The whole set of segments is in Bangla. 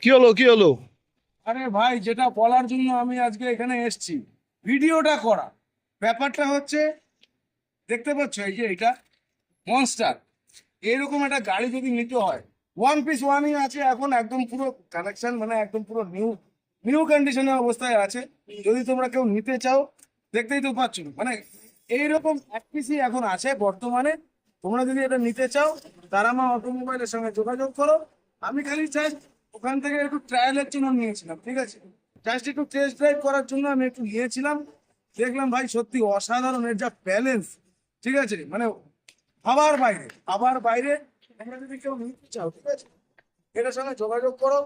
কি হলো কি হলো? আরে ভাই, যেটা বলার জন্য আমি আজকে এখানে এসেছি, ভিডিওটা করা। ব্যাপারটা হচ্ছে, দেখতে পাচ্ছ এই যে এটা মনস্টার, এরকম একটা গাড়ি যদি নিতে হয়, ওয়ান পিস ওয়ানই আছে এখন, একদম পুরো কানেকশন, মানে একদম পুরো নিউ নিউ কন্ডিশনের অবস্থায় আছে। যদি তোমরা কেউ নিতে চাও, দেখতেই তো পাচ্ছ, মানে এইরকম এক পিসই এখন আছে বর্তমানে। তোমরা যদি এটা নিতে চাও, তারামা অটোমোবাইলের সঙ্গে যোগাযোগ করো। আমি খালি চাই, ওখান থেকে একটু ট্রায়ালের জন্য নিয়েছিলাম, ঠিক আছে, জাস্ট একটু টেস্ট ড্রাইভ করার জন্য আমি একটু নিয়েছিলাম। দেখলাম ভাই সত্যি অসাধারণ, এর যা ব্যালেন্স, ঠিক আছে, মানে আবার বাইরে। তোমরা যদি কেউ নিতে চাও, ঠিক আছে, এটার সঙ্গে যোগাযোগ করো।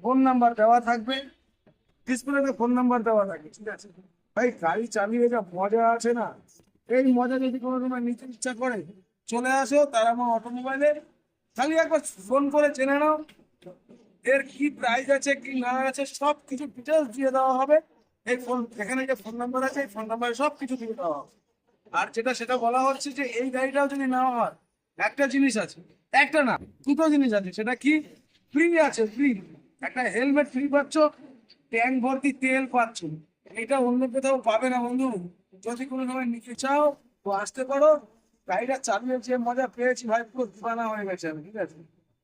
ফোন নাম্বার দেওয়া থাকবে, ডিসপ্লেতে ফোন নাম্বার দেওয়া থাকবে, ঠিক আছে। ভাই গাড়ি চালিয়ে যা মজা আছে না, এই মজা যদি কোনো সময় নিতে ইচ্ছা করে, চলে আসো তারামা অটোমোবাইলে। খালি একবার ফোন করে জেনে নাও এর কি প্রাইস আছে কি না আছে, সব কিছু ডিটেলস দিয়ে দেওয়া হবে। এই ফোন, এখানে যে ফোন নাম্বার আছে, এই ফোন নাম্বারে সব কিছু দিয়ে দেওয়া হবে। আর সেটা বলা হচ্ছে যে এই গাড়িটাও যদি নেওয়া হয়, একটা জিনিস আছে, একটা না, দুটো জিনিস আছে। সেটা কি? ফ্রি আছে, ফ্রি। একটা হেলমেট ফ্রি পাচ্ছ, ট্যাঙ্ক ভর্তি তেল পাচ্ছ। এটা অন্য কোথাও পাবে না বন্ধু। যদি কোনো সময় নিতে চাও তো আসতে পারো। গাড়িটা চালিয়ে যে মজা পেয়েছি ভাই, পুরো দিবানা হয়ে গেছে আমি, ঠিক আছে।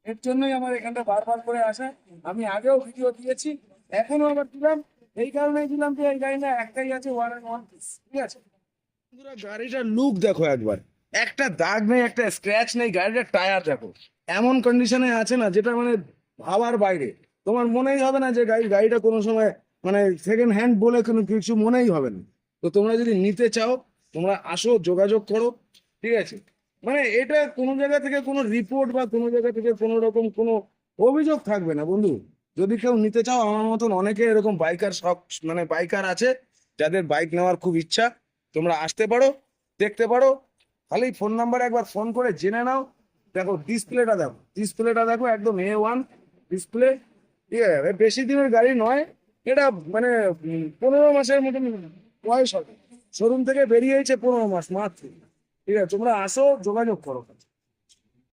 এর জন্যই আমার এখানটা বারবার করে আসা। আমি আগেও ভিডিও দিয়েছি, এখনো আবার দিলাম। এই কারণেই দিলাম যে এই গাড়িটা একটাই আছে, ওয়ান অ্যান্ড ওয়ান পিস, ঠিক আছে। বন্ধুরা, গাড়িটার লুক দেখো একবার, একটা দাগ নেই, একটা স্ক্র্যাচ নেই, গাড়িটার টায়ার দেখো এমন কন্ডিশনে আছে না, যেটা মানে ভাবার বাইরে। তোমার মনেই হবে না যে গাড়িটা কোনো সময় মানে সেকেন্ড হ্যান্ড বলে কোনো কিছু মনেই হবে না। তো তোমরা যদি নিতে চাও, তোমরা আসো, যোগাযোগ করো, ঠিক আছে। মানে এটা কোনো জায়গা থেকে কোনো রিপোর্ট বা কোনো জায়গা থেকে কোনো রকম কোনো অভিযোগ থাকবে না বন্ধু। যদি কেউ নিতে চাও, আমার মতন অনেকে এরকম বাইকার শখ, মানে বাইকার আছে, যাদের বাইক নেওয়ার খুব ইচ্ছা, তোমরা আসতে পারো, দেখতে পারো। খালি ফোন নাম্বারে একবার ফোন করে জেনে নাও। দেখো ডিসপ্লেটা দেখো একদম A1 ডিসপ্লে, ঠিক আছে। বেশি দিনের গাড়ি নয় এটা, মানে 15 মাসের মতন বয়স হবে। শোরুম থেকে বেরিয়েছে 15 মাস মাত্র, ঠিক আছে। তোমরা আসো, যোগাযোগ করো।